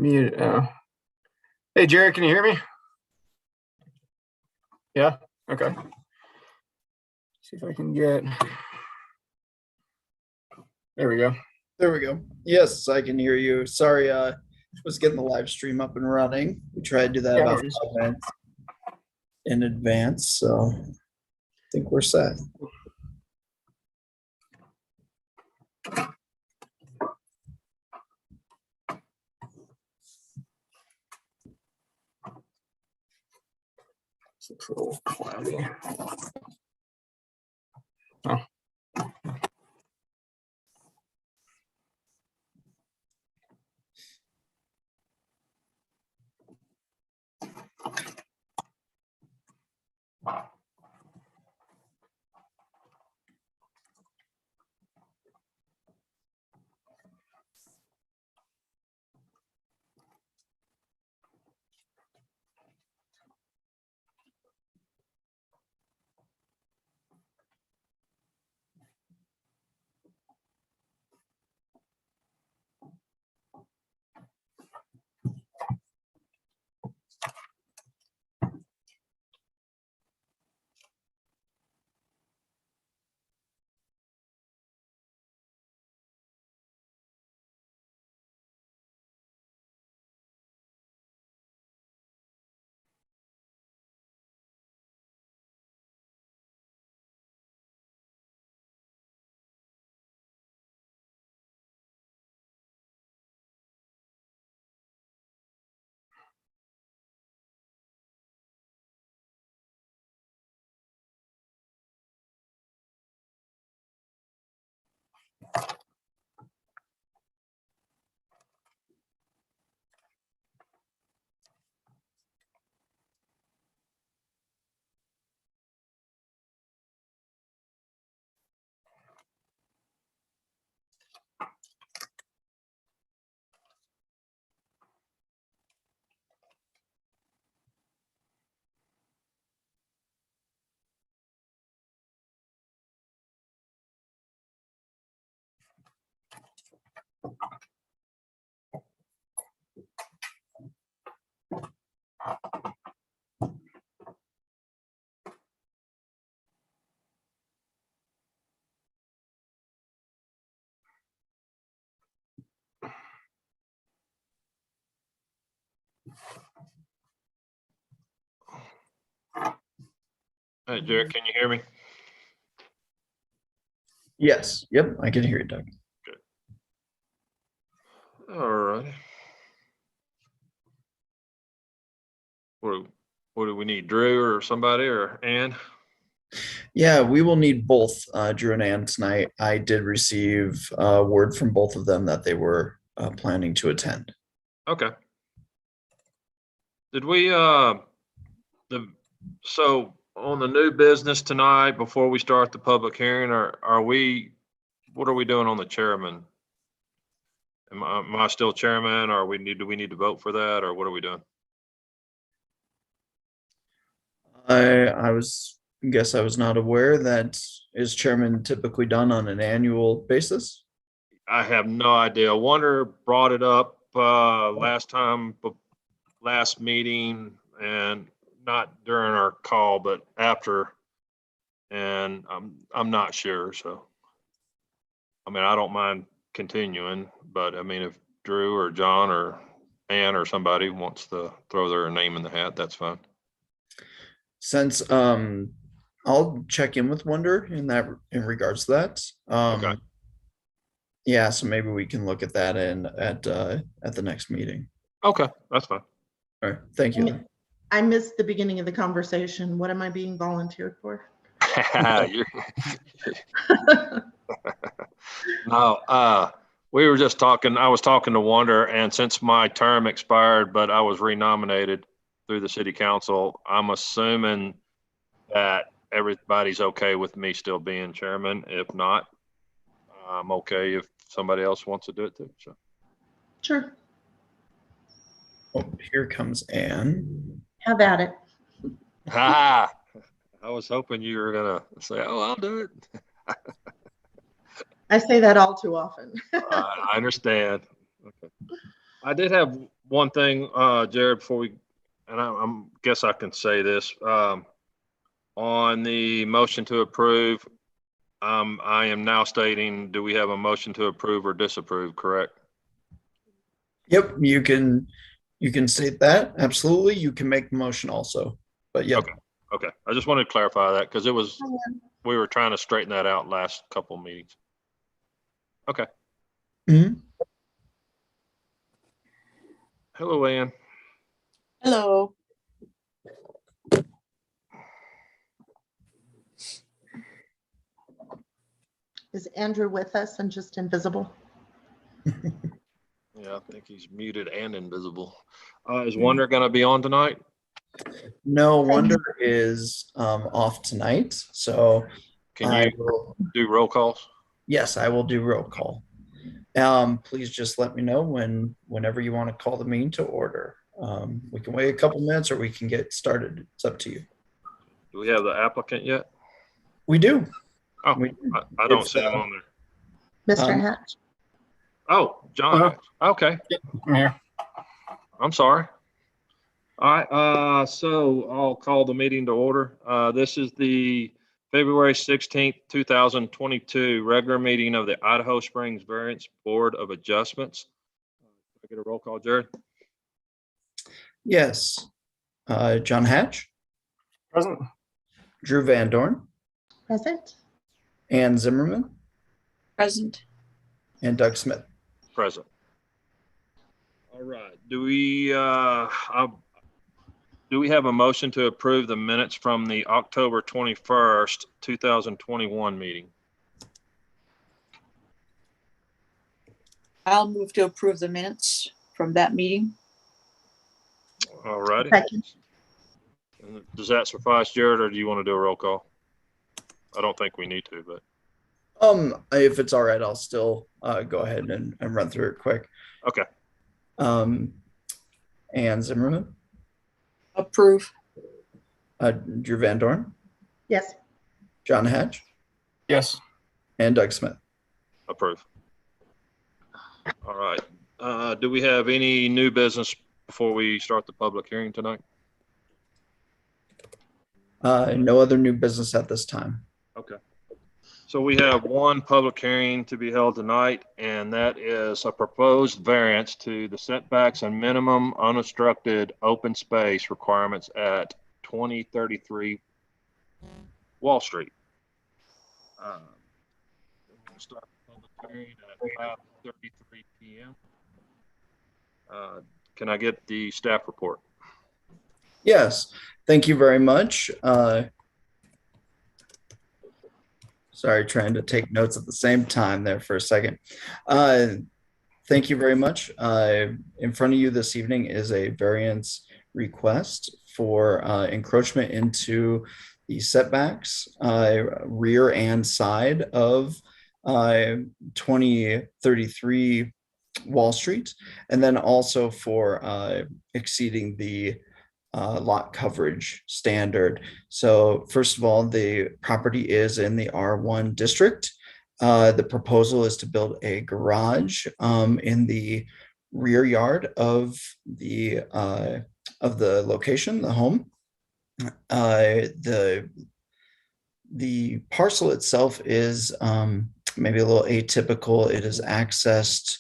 Mute. Hey, Jared, can you hear me? Yeah. Okay. See if I can get. There we go. There we go. Yes, I can hear you. Sorry, was getting the live stream up and running. We tried to do that about 5 minutes in advance, so I think we're set. It's a little cloudy. Oh. Hey, Jared, can you hear me? Yes. Yep, I can hear you, Doug. Good. All right. What do we need, Drew or somebody or Ann? Yeah, we will need both Drew and Ann tonight. I did receive word from both of them that they were planning to attend. Okay. Did we so on the new business tonight before we start the public hearing, what are we doing on the chairman? Am I still chairman, or do we need to vote for that, or what are we doing? I guess I was not aware that is chairman typically done on an annual basis. I have no idea. Wonder brought it up last meeting, and not during our call, but after, and I'm not sure. So, I mean, I don't mind continuing, but I mean, if Drew or John or Ann or somebody wants to throw their name in the hat, that's fine. Since I'll check in with Wonder in regards to that. Okay. Yeah, so maybe we can look at that at the next meeting. Okay, that's fine. All right, thank you. I missed the beginning of the conversation. What am I being volunteered for? No, we were just talking. I was talking to Wonder, and since my term expired, but I was renominated through the city council, I'm assuming that everybody's okay with me still being chairman. If not, I'm okay if somebody else wants to do it too. So. Sure. Oh, here comes Ann. Have at it. I was hoping you were gonna say, "Oh, I'll do it." I say that all too often. I understand. Okay. I did have one thing, Jared, before we, and I guess I can say this, on the motion to approve, I am now stating, do we have a motion to approve or disapprove, correct? Yep, you can state that. Absolutely. You can make the motion also, but yeah. Okay. I just wanted to clarify that because we were trying to straighten that out last couple of meetings. Okay. Mhm. Hello, Ann. Hello. Is Andrew with us and just invisible? Yeah, I think he's muted and invisible. Is Wonder going to be on tonight? No, Wonder is off tonight, so Can I you will, do roll calls? yes, I will do roll call. Please just let me know whenever you want to call the meeting to order. We can wait a couple minutes or we can get started. It's up to you. Do we have the applicant yet? We do. Oh, We do. I don't It's, see him on there. Mr. Um, Hatch? Oh, John. Uh-huh. Okay. I'm here. I'm sorry. All right. So I'll call the meeting to order. This is the February 16th, 2022 regular meeting of the Idaho Springs Variance Board of Adjustments. Can I get a roll call, Jared? Yes. John Hatch, Present. Drew Van Dorn, Present? Ann Zimmerman, Present. and Doug Smith. Present. All right. Do we have a motion to approve the minutes from the October 21st, 2021 meeting? I'll move to approve the minutes from that meeting. All righty. Second. Does that suffice, Jared, or do you want to do a roll call? I don't think we need to, but. If it's all right, I'll still go ahead and run through it quick. Okay. Ann Zimmerman, Approve. Drew Van Dorn, Yes. John Hatch, Yes. and Doug Smith. Approve. All right. Do we have any new business before we start the public hearing tonight? No other new business at this time. Okay. So we have one public hearing to be held tonight, and that is a proposed variance to the setbacks and minimum unobstructed open space requirements at 2033 Wall Street. We'll start the public hearing at 5:33 p.m. Can I get the staff report? Yes, thank you very much. Sorry, trying to take notes at the same time there for a second. Thank you very much. In front of you this evening is a variance request for encroachment into the setbacks, rear and side of 2033 Wall Street, and then also for exceeding the lot coverage standard. So first of all, the property is in the R1 district. The proposal is to build a garage in the rear yard of the location, the home. The parcel itself is maybe a little atypical. It is accessed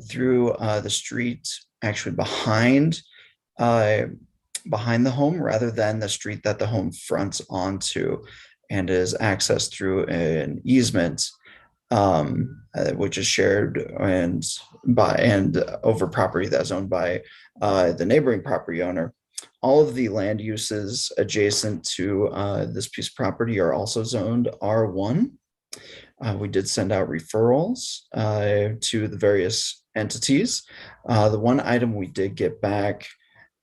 through the street actually behind the home rather than the street that the home fronts onto, and is accessed through an easement which is shared and over property that's owned by the neighboring property owner. All of the land uses adjacent to this piece of property are also zoned R1. We did send out referrals to the various entities. The one item we did get back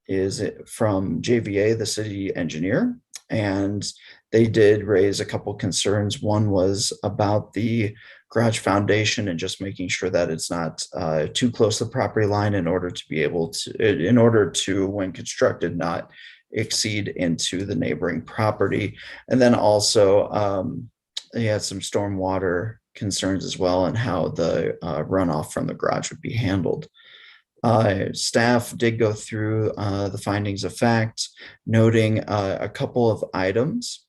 is from JVA, the city engineer, and they did raise a couple concerns. One was about the garage foundation and just making sure that it's not too close to the property line in order to, when constructed, not exceed into the neighboring property. And then also they had some stormwater concerns as well and how the runoff from the garage would be handled. Staff did go through the findings of fact, noting a couple of items,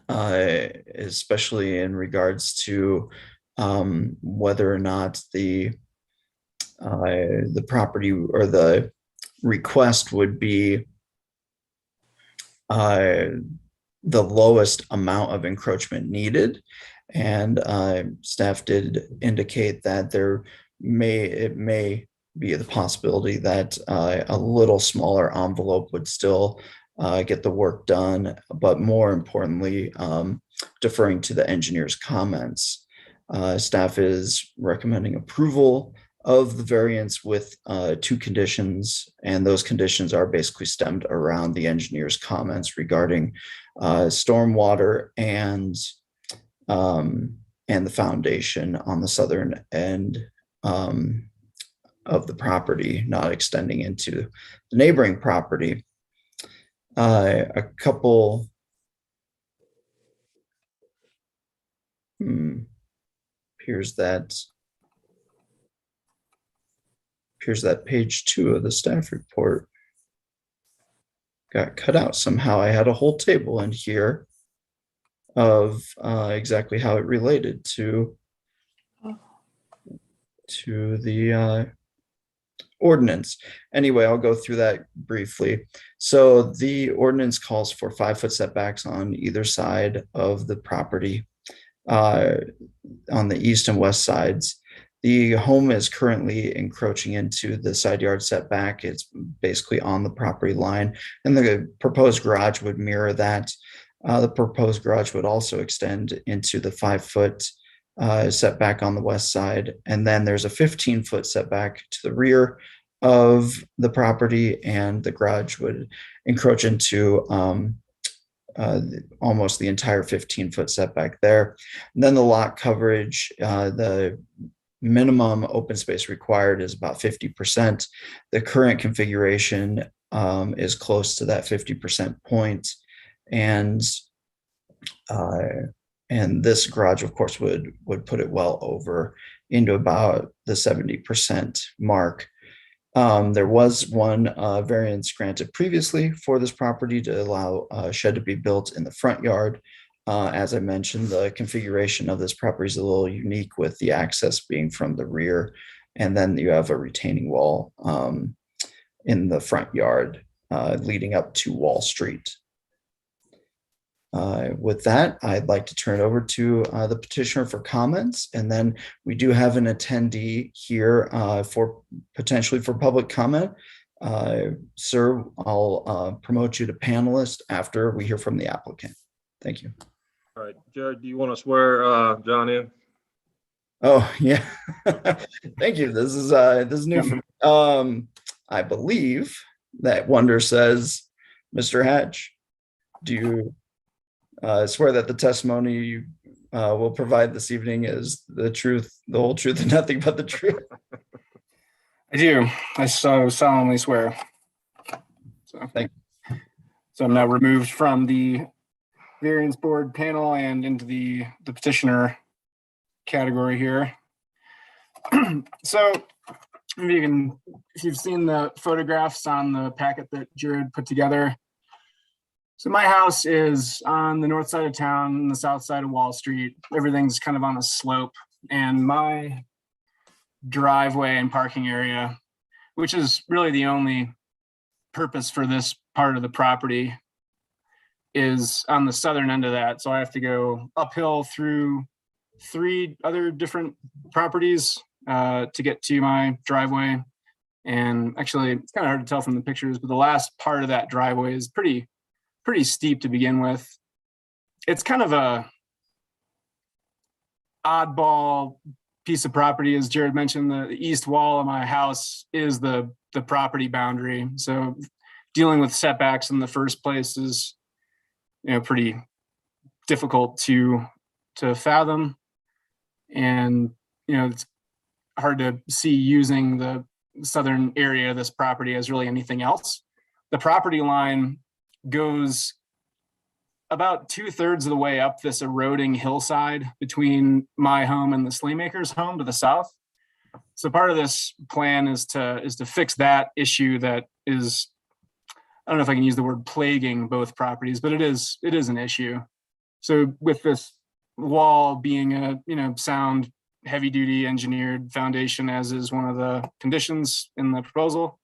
especially in regards to whether or not the property or the request would be the lowest amount of encroachment needed. And staff did indicate that it may be the possibility that a little smaller envelope would still get the work done, but more importantly, deferring to the engineer's comments. Staff is recommending approval of the variance with two conditions, and those conditions are basically stemmed around the engineer's comments regarding stormwater and the foundation on the southern end of the property, not extending into the neighboring property. A couple appears that page 2 of the staff report got cut out somehow. I had a whole table in here of exactly how it related to the ordinance. Anyway, I'll go through that briefly. So the ordinance calls for 5-foot setbacks on either side of the property, on the east and west sides. The home is currently encroaching into the side yard setback. It's basically on the property line, and the proposed garage would mirror that. The proposed garage would also extend into the 5-foot setback on the west side. And then there's a 15-foot setback to the rear of the property, and the garage would encroach into almost the entire 15-foot setback there. And then the lot coverage, the minimum open space required is about 50%. The current configuration is close to that 50% point. And this garage, of course, would put it well over into about the 70% mark. There was one variance granted previously for this property to allow a shed to be built in the front yard. As I mentioned, the configuration of this property is a little unique, with the access being from the rear, and then you have a retaining wall in the front yard leading up to Wall Street. With that, I'd like to turn it over to the petitioner for comments, and then we do have an attendee here for potentially for public comment. Sir, I'll promote you to panelist after we hear from the applicant. Thank you. All right, Jared, do you want to swear John in? Oh, yeah. Thank you. This is new for me. I believe that Wonder says, Mr. Hatch, do you swear that the testimony you will provide this evening is the truth, the whole truth, and nothing but the truth? I do. I so solemnly swear. So, Thank you. So I'm now removed from the Variance Board panel and into the petitioner category here. So if you've seen the photographs on the packet that Jared put together. So my house is on the north side of town, the south side of Wall Street. Everything's kind of on a slope, and my driveway and parking area, which is really the only purpose for this part of the property, is on the southern end of that. So I have to go uphill through 3 other different properties to get to my driveway. And actually, it's kind of hard to tell from the pictures, but the last part of that driveway is pretty steep to begin with. It's kind of a oddball piece of property. As Jared mentioned, the east wall of my house is the property boundary. So dealing with setbacks in the first place is, pretty difficult to fathom. And, it's hard to see using the southern area of this property as really anything else. The property line goes about 2/3 of the way up this eroding hillside between my home and the Slaymaker's home to the south. So part of this plan is to fix that issue that is, I don't know if I can use the word plaguing both properties, but it is an issue. So with this wall being a, sound, heavy duty engineered foundation, as is one of the conditions in the proposal,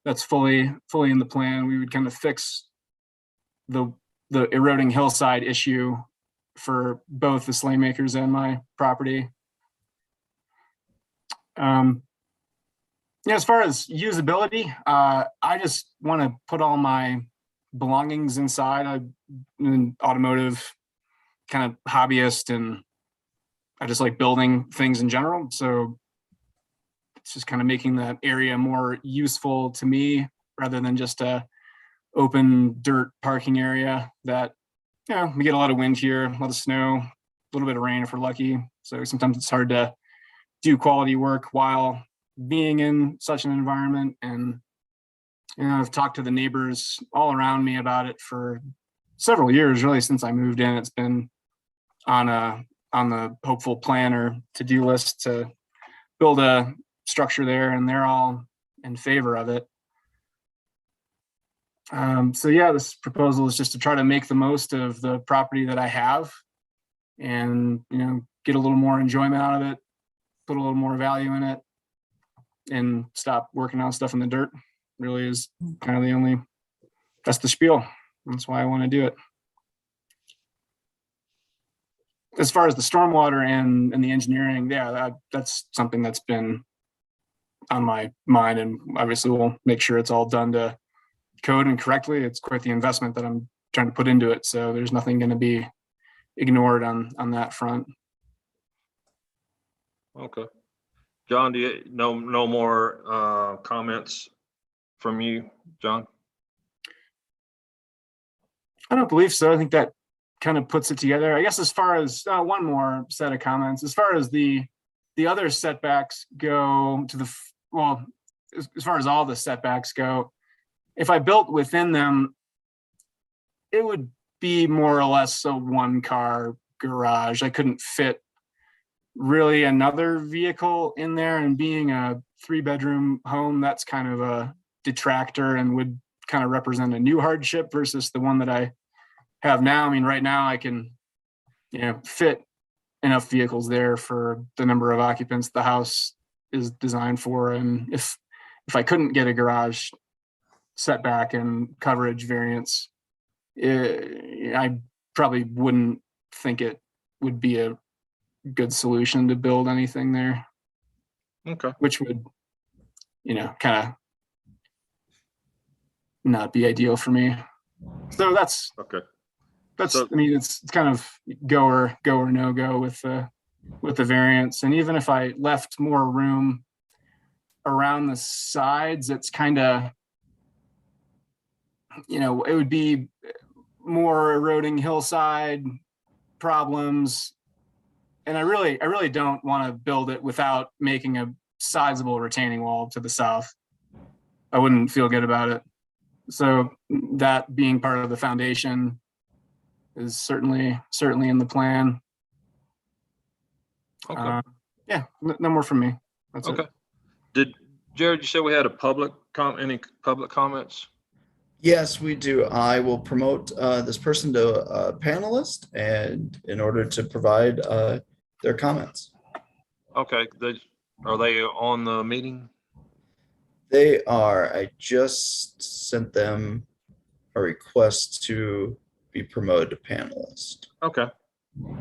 that's fully in the plan. We would kind of fix the eroding hillside issue for both the Slaymakers and my property. As far as usability, I just want to put all my belongings inside. I'm an automotive kind of hobbyist, and I just like building things in general. So it's just kind of making that area more useful to me rather than just a open dirt parking area that, we get a lot of wind here, a lot of snow, a little bit of rain if we're lucky. So sometimes it's hard to do quality work while being in such an environment. And I've talked to the neighbors all around me about it for several years, really since I moved in. It's been on the hopeful plan or to-do list to build a structure there, and they're all in favor of it. This proposal is just to try to make the most of the property that I have and, get a little more enjoyment out of it, put a little more value in it, and stop working on stuff in the dirt. Really is kind of that's the spiel. That's why I want to do it. As far as the stormwater and the engineering, that's something that's been on my mind, and obviously we'll make sure it's all done to code and correctly. It's quite the investment that I'm trying to put into it, so there's nothing going to be ignored on that front. Okay. John, do you no more comments from you, John? I don't believe so. I think that kind of puts it together. I guess as far as one more set of comments, as far as the other setbacks go as far as all the setbacks go, if I built within them, it would be more or less a one-car garage. I couldn't fit really another vehicle in there, and being a 3-bedroom home, that's kind of a detractor and would kind of represent a new hardship versus the one that I have now. I mean, right now I can, fit enough vehicles there for the number of occupants the house is designed for. And if I couldn't get a garage setback and coverage variance, I probably wouldn't think it would be a good solution to build anything there. Okay. Which would, kind of not be ideal for me. So that's okay. I mean, it's kind of go or no go with the variance. And even if I left more room around the sides, it's kind of, it would be more eroding hillside problems. And I really don't want to build it without making a sizable retaining wall to the south. I wouldn't feel good about it. So that being part of the foundation is certainly in the plan. Okay. No more from me. That's Okay. it. Did Jared, you said we had any public comments? Yes, we do. I will promote this person to a panelist, and in order to provide their comments. Okay. Are they on the meeting? They are. I just sent them a request to be promoted to panelist. Okay.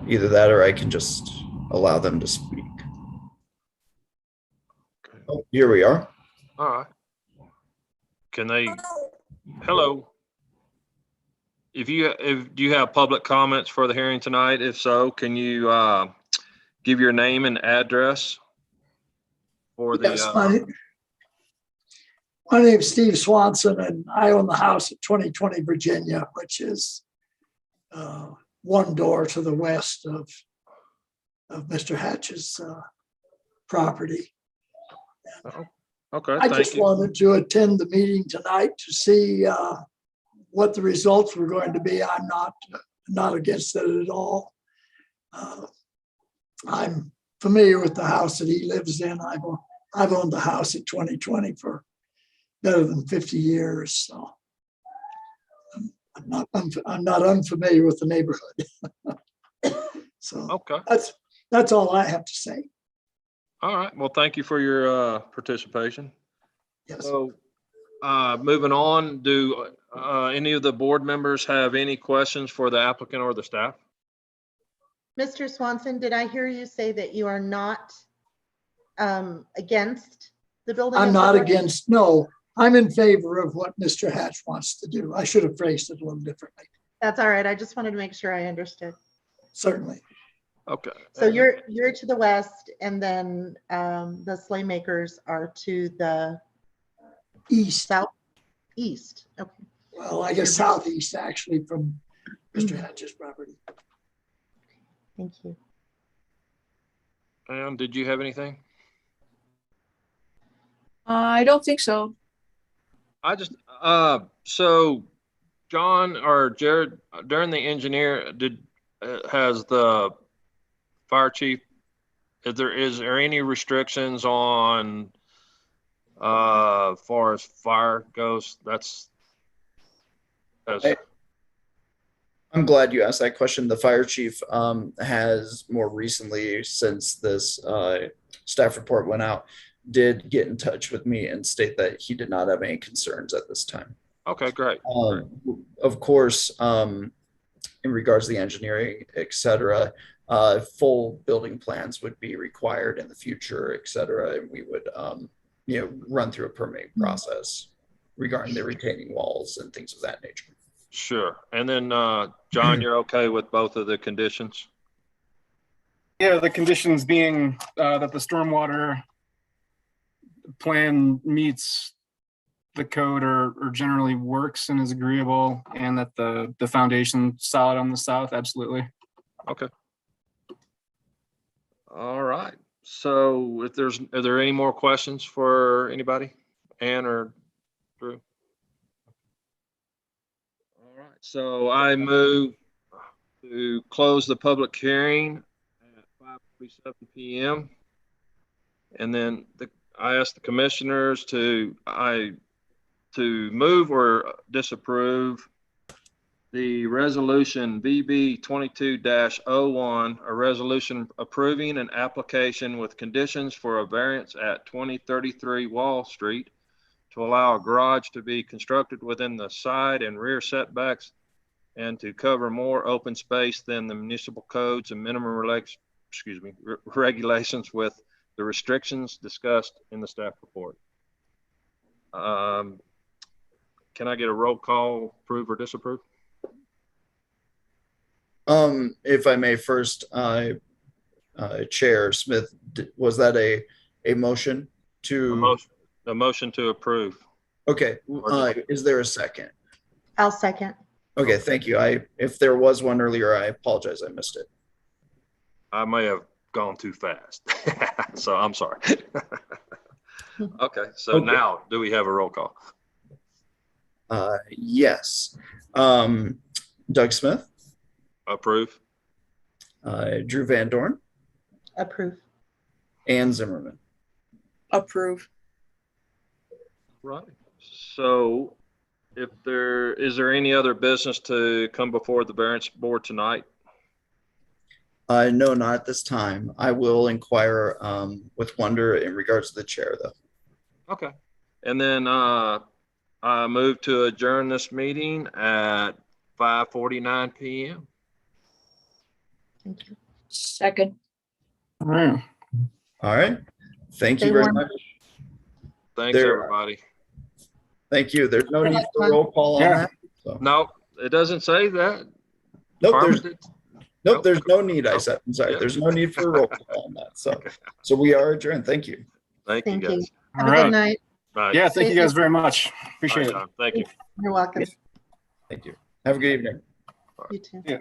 Either that, or I can just allow them to speak. Okay. Oh, here we are. All right. Hello. Do you have public comments for the hearing tonight? If so, can you give your name and address for the? Yes, my name is Steve Swanson, and I own the house at 2020 Virginia, which is one door to the west of Mr. Hatch's property. Okay. I just wanted to attend the meeting tonight to see what the results were going to be. I'm not against it at all. I'm familiar with the house that he lives in. I've owned the house at 2020 for better than 50 years, so I'm not unfamiliar with the neighborhood. So Okay. that's all I have to say. All right. Well, thank you for your participation. Yes. So, moving on, do any of the board members have any questions for the applicant or the staff? Mr. Swanson, did I hear you say that you are not against the building? I'm of not the- against, no, I'm in favor of what Mr. Hatch wants to do. I should have phrased it a little differently, That's all right. I just wanted to make sure I understood. certainly. Okay. So you're to the west, and then the sleigh makers are to the East, southeast. Okay. well, I guess southeast actually from Mr. Hatch's property. Thank you. And did you have anything? I don't think so. I just, so John or Jared, during the engineer, has the fire chief, is there any restrictions on, far as fire goes? I'm glad you asked that question. The fire chief has more recently, since this staff report went out, did get in touch with me and state that he did not have any concerns at this time. Okay, great. Of course, in regards to the engineering, et cetera, full building plans would be required in the future, et cetera. And we would, run through a permitting process regarding the retaining walls and things of that nature. Sure. And then, John, you're okay with both of the conditions? Yeah, the conditions being that the stormwater plan meets the code or generally works and is agreeable, and that the foundation's solid on the south, absolutely. Okay. All right. So are there any more questions for anybody? Ann or Drew? All right. So I move to close the public hearing at 5:47 p.m. And then I ask the commissioners to move or disapprove the resolution VB 22-01, a resolution approving an application with conditions for a variance at 2033 Wall Street to allow a garage to be constructed within the side and rear setbacks and to cover more open space than the municipal codes and minimum regulations with the restrictions discussed in the staff report. Can I get a roll call, approve or disapprove? If I may first, Chair Smith, was that a motion to? A motion to approve. Okay, is there a second? I'll second. Okay, thank you. If there was one earlier, I apologize, I missed it. I may have gone too fast, so I'm sorry. Okay, so now do we have a roll call? Yes. Doug Smith, Approve. Drew Van Dorn, Approve. Ann Zimmerman. Approve. Right. So is there any other business to come before the variance board tonight? No, not at this time. I will inquire with Wonder in regards to the chair, though. Okay. And then I move to adjourn this meeting at 5:49 p.m. Thank you. Second. All right. All right. Thank you Stay very warm. much. Thanks, There- everybody. Thank you. There's no need for a roll call on Yeah. that. So. No, it doesn't say that. Nope, Farmers there's did- nope, there's no need. I said, I'm sorry. Yeah. There's no need for a roll call on that. So we are adjourned. Thank you. Thank you, Thank you. guys. Have All a good right. night. Bye. Yeah, thank you guys very much. Bye, Appreciate it. John. Thank you. You're welcome. Thank you. Have a good evening. You too. Yeah.